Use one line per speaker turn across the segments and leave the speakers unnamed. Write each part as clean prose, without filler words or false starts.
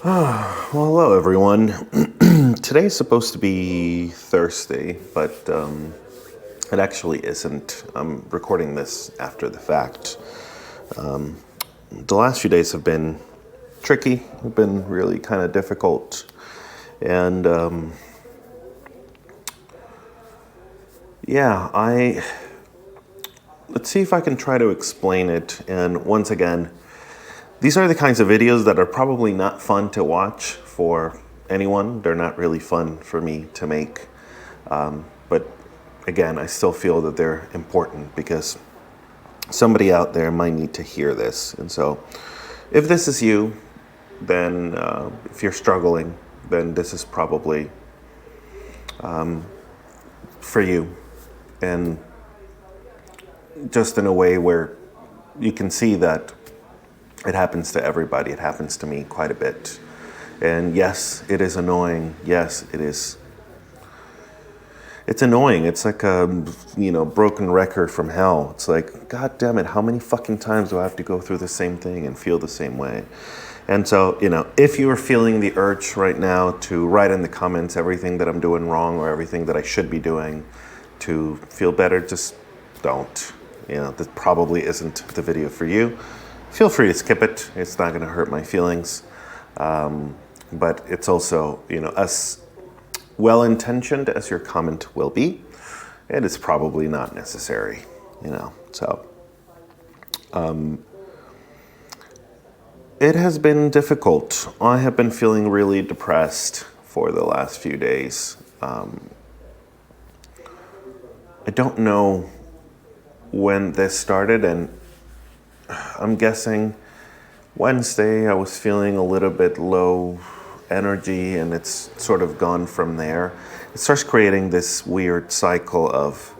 Well, hello everyone. Today's supposed to be Thursday, but it actually isn't. I'm recording this after the fact. The last few days have been tricky, have been really kind of difficult, and let's see if I can try to explain it. And once again, these are the kinds of videos that are probably not fun to watch for anyone. They're not really fun for me to make. But again, I still feel that they're important because somebody out there might need to hear this. And so if this is you, then if you're struggling, then this is probably for you. And just in a way where you can see that it happens to everybody. It happens to me quite a bit. And yes, it is annoying. Yes, it is. It's annoying. It's like a, broken record from hell. It's like, God damn it, how many fucking times do I have to go through the same thing and feel the same way? And so, if you are feeling the urge right now to write in the comments everything that I'm doing wrong or everything that I should be doing to feel better, just don't. This probably isn't the video for you. Feel free to skip it. It's not going to hurt my feelings. But it's also, as well-intentioned as your comment will be, it is probably not necessary, So, it has been difficult. I have been feeling really depressed for the last few days. I don't know when this started, and I'm guessing Wednesday I was feeling a little bit low energy, and it's sort of gone from there. It starts creating this weird cycle of,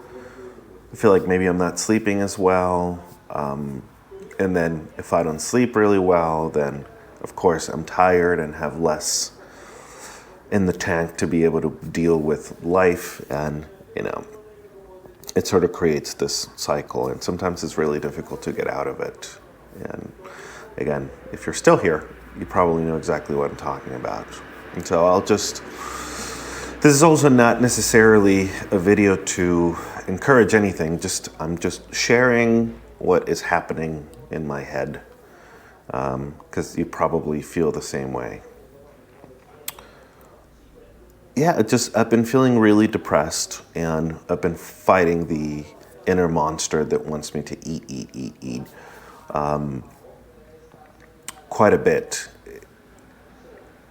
I feel like maybe I'm not sleeping as well. And then if I don't sleep really well, then of course I'm tired and have less in the tank to be able to deal with life. And, it sort of creates this cycle, and sometimes it's really difficult to get out of it. And again, if you're still here, you probably know exactly what I'm talking about. And so this is also not necessarily a video to encourage anything. I'm just sharing what is happening in my head, because you probably feel the same way. Yeah, I've been feeling really depressed, and I've been fighting the inner monster that wants me to eat, quite a bit.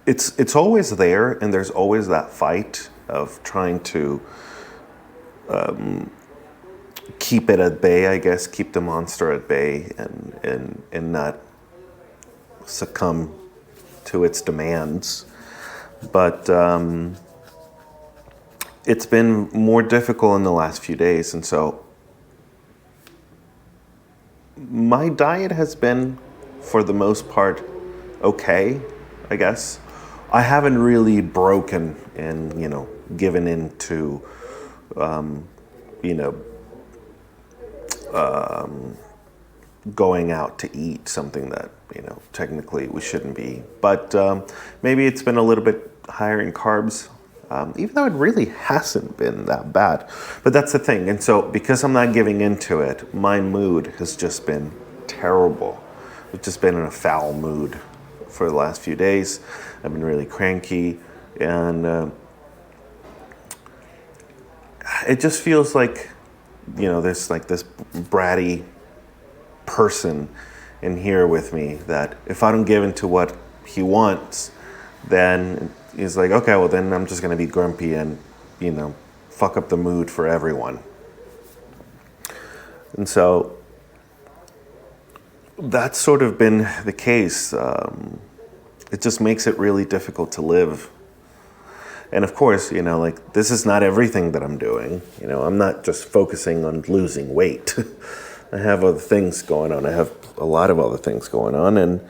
It's always there, and there's always that fight of trying to keep it at bay, I guess, keep the monster at bay, and not succumb to its demands. But it's been more difficult in the last few days, and so my diet has been, for the most part, okay, I guess. I haven't really broken and, given in to, going out to eat, something that, technically we shouldn't be. But maybe it's been a little bit higher in carbs, even though it really hasn't been that bad. But that's the thing. And so because I'm not giving into it, my mood has just been terrible. I've just been in a foul mood for the last few days. I've been really cranky, and it just feels like, there's like this bratty person in here with me that if I don't give into what he wants, then he's like, okay, well then I'm just going to be grumpy and, fuck up the mood for everyone. And so that's sort of been the case. It just makes it really difficult to live. And of course, this is not everything that I'm doing. I'm not just focusing on losing weight. I have other things going on. I have a lot of other things going on, and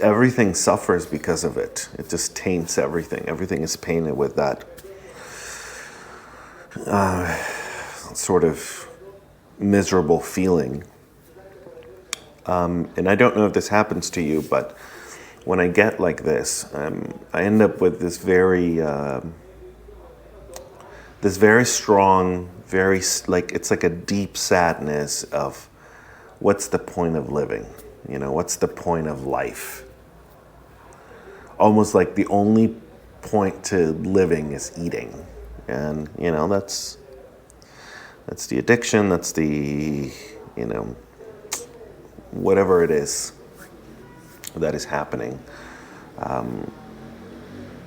everything suffers because of it. It just taints everything. Everything is painted with that sort of miserable feeling. And I don't know if this happens to you, but when I get like this, I end up with this very strong, like it's like a deep sadness of what's the point of living? You know, what's the point of life? Almost like the only point to living is eating. And, you know, that's the addiction, that's the, you know, whatever it is that is happening.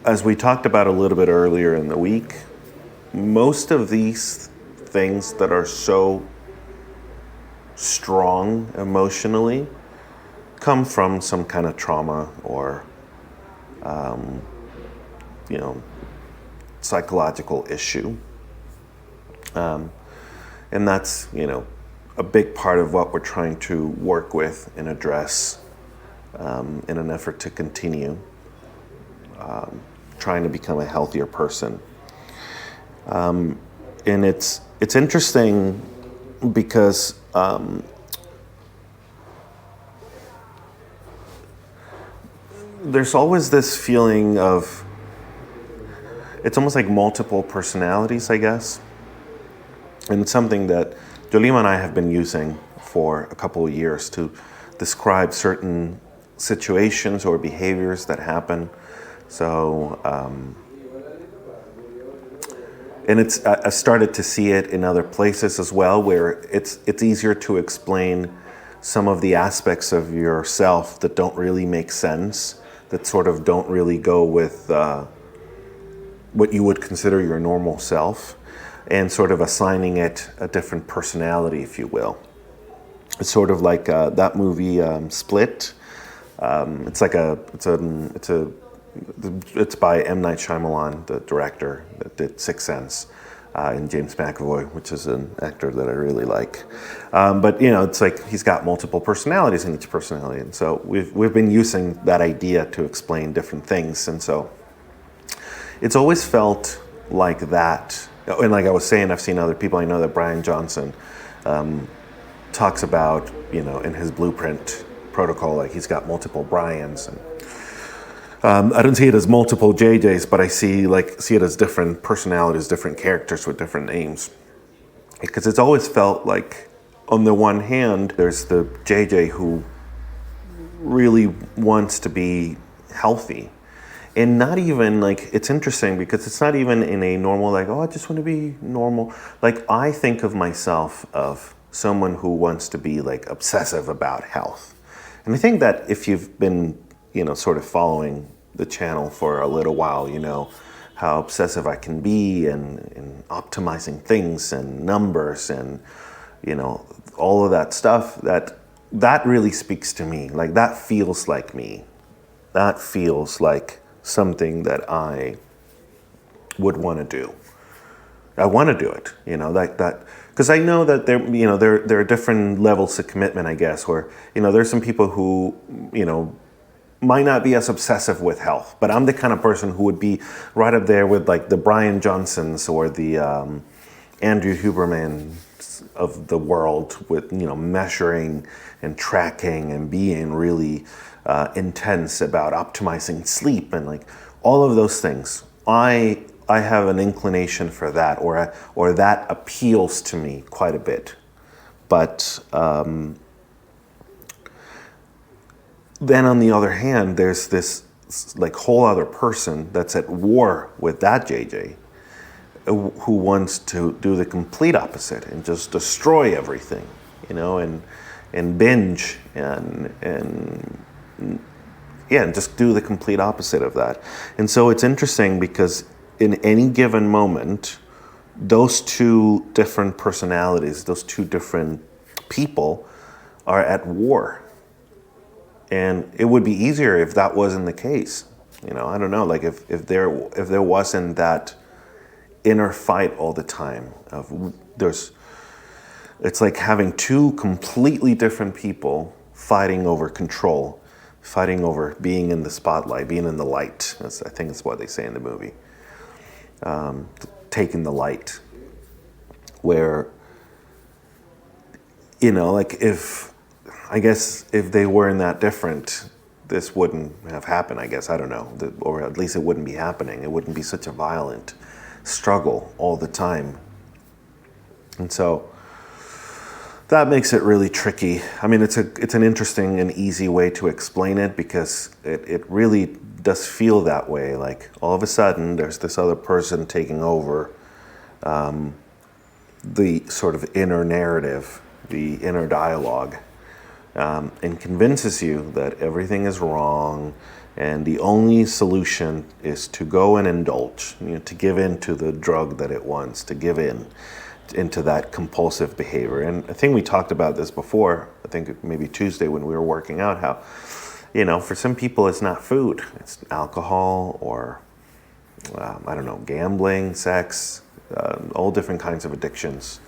As we talked about a little bit earlier in the week, most of these things that are so strong emotionally come from some kind of trauma or, you know, psychological issue. And that's, you know, a big part of what we're trying to work with and address in an effort to continue trying to become a healthier person. And it's interesting because there's always this feeling of, it's almost like multiple personalities, I guess. And it's something that Yolima and I have been using for a couple of years to describe certain situations or behaviors that happen. So, and I started to see it in other places as well, where it's easier to explain some of the aspects of yourself that don't really make sense, that sort of don't really go with what you would consider your normal self, and sort of assigning it a different personality, if you will. It's sort of like that movie Split. It's by M. Night Shyamalan, the director that did Sixth Sense, and James McAvoy, which is an actor that I really like. But you know, it's like he's got multiple personalities in each personality, and so we've been using that idea to explain different things, and so it's always felt like that. And like I was saying, I've seen other people. I know that Brian Johnson talks about, you know, in his blueprint protocol, like he's got multiple Brians, and I don't see it as multiple JJs, but I see it as different personalities, different characters with different names. Because it's always felt like, on the one hand, there's the JJ who really wants to be healthy. And not even like, it's interesting because it's not even in a normal, like, oh, I just want to be normal. Like, I think of myself of someone who wants to be like obsessive about health. And I think that if you've been, you know, sort of following the channel for a little while, you know how obsessive I can be in optimizing things and numbers and, you know, all of that stuff, that really speaks to me. Like, that feels like me. That feels like something that I would want to do. I want to do it, you know, that because I know that there are different levels of commitment, I guess, where, you know, there's some people who, you know, might not be as obsessive with health, but I'm the kind of person who would be right up there with like the Brian Johnsons or the Andrew Hubermans of the world, with, you know, measuring and tracking and being really intense about optimizing sleep and like all of those things. I have an inclination for that, or that appeals to me quite a bit. But then on the other hand, there's this like whole other person that's at war with that JJ, who wants to do the complete opposite and just destroy everything, you know, and binge and just do the complete opposite of that. And so it's interesting because in any given moment, those two different personalities, those two different people are at war. And it would be easier if that wasn't the case. You know, I don't know, like if there wasn't that inner fight all the time it's like having two completely different people fighting over control, fighting over being in the spotlight, being in the light. I think that's what they say in the movie. Taking the light. Where, you know, like if they weren't that different, this wouldn't have happened, I guess. I don't know. Or at least it wouldn't be happening. It wouldn't be such a violent struggle all the time. And so that makes it really tricky. I mean, it's an interesting and easy way to explain it, because it really does feel that way. Like all of a sudden there's this other person taking over the sort of inner narrative, the inner dialogue, and convinces you that everything is wrong, and the only solution is to go and indulge, to give in to the drug that it wants, to give in into that compulsive behavior. And I think we talked about this before, I think maybe Tuesday when we were working out, how, for some people it's not food, it's alcohol or, I don't know, gambling, sex, all different kinds of addictions,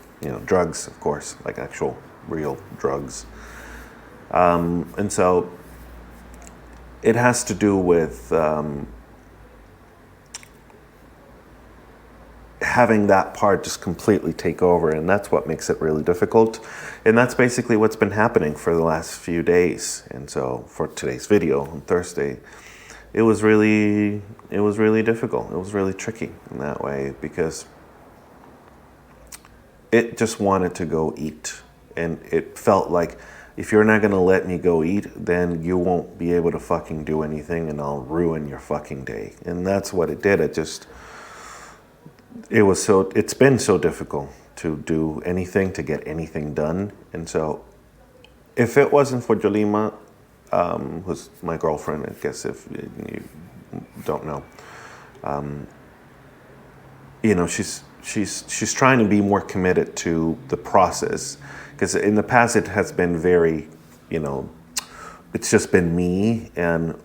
drugs, of course, like actual real drugs. And so it has to do with having that part just completely take over, and that's what makes it really difficult. And that's basically what's been happening for the last few days. And so for today's video on Thursday, it was really difficult. It was really tricky in that way, because it just wanted to go eat. And it felt like, if you're not going to let me go eat, then you won't be able to fucking do anything, and I'll ruin your fucking day. And that's what it did. It's been so difficult to do anything, to get anything done. And so if it wasn't for Yolima, who's my girlfriend, I guess if you don't know, she's trying to be more committed to the process. Because in the past it has been very, it's just been me, and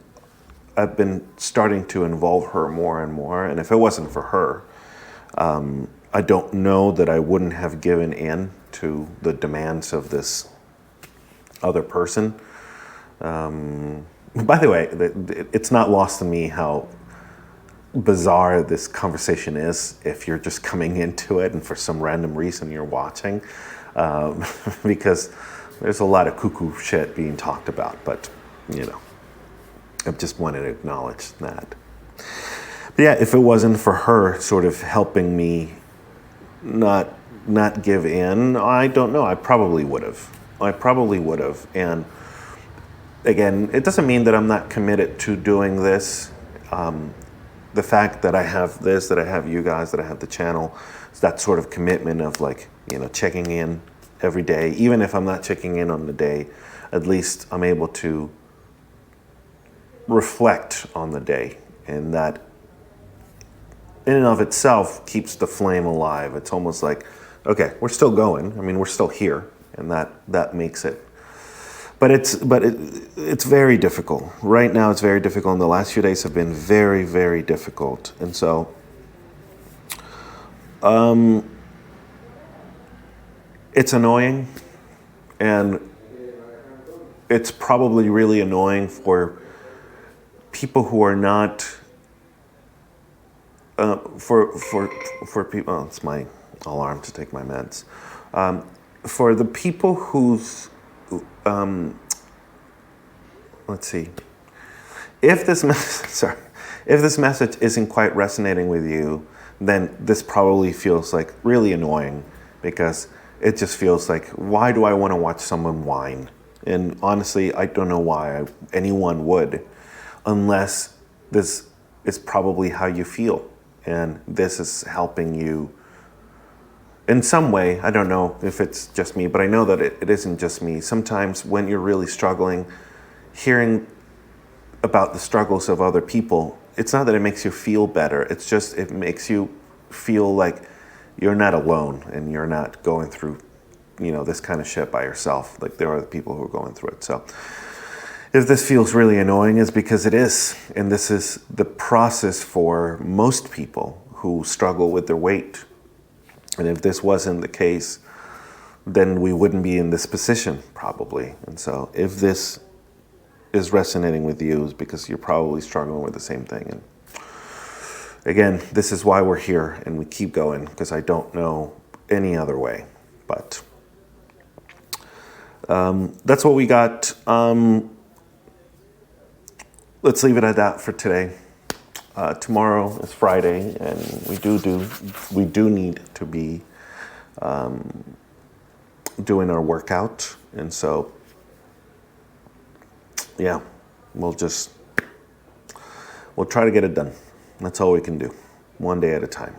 I've been starting to involve her more and more. And if it wasn't for her, I don't know that I wouldn't have given in to the demands of this other person. By the way, it's not lost on me how bizarre this conversation is if you're just coming into it and for some random reason you're watching. Because there's a lot of cuckoo shit being talked about, but I just wanted to acknowledge that. But yeah, if it wasn't for her sort of helping me not give in, I don't know, I probably would have. And again, it doesn't mean that I'm not committed to doing this. The fact that I have this, that I have you guys, that I have the channel, it's that sort of commitment of checking in every day. Even if I'm not checking in on the day, at least I'm able to reflect on the day, and that in and of itself keeps the flame alive. It's almost like, okay, we're still going. I mean, we're still here, and that makes it. But it's very difficult. Right now it's very difficult, and the last few days have been very, very difficult. And so it's annoying, and it's probably really annoying for people who are not for people. Oh, it's my alarm to take my meds. For the people who's let's see. If this message isn't quite resonating with you, then this probably feels like really annoying, because it just feels like, why do I want to watch someone whine? And honestly, I don't know why anyone would, unless this is probably how you feel, and this is helping you in some way. I don't know if it's just me, but I know that it isn't just me. Sometimes when you're really struggling, hearing about the struggles of other people, it's not that it makes you feel better. It's just, it makes you feel like you're not alone, and you're not going through, this kind of shit by yourself. Like, there are people who are going through it. So if this feels really annoying, it's because it is. And this is the process for most people who struggle with their weight. And if this wasn't the case, then we wouldn't be in this position, probably. And so if this is resonating with you, is because you're probably struggling with the same thing. And again, this is why we're here, and we keep going, because I don't know any other way. But that's what we got. let's leave it at that for today. Tomorrow is Friday, and we do need to be doing our workout, and so yeah, we'll try to get it done. That's all we can do, one day at a time.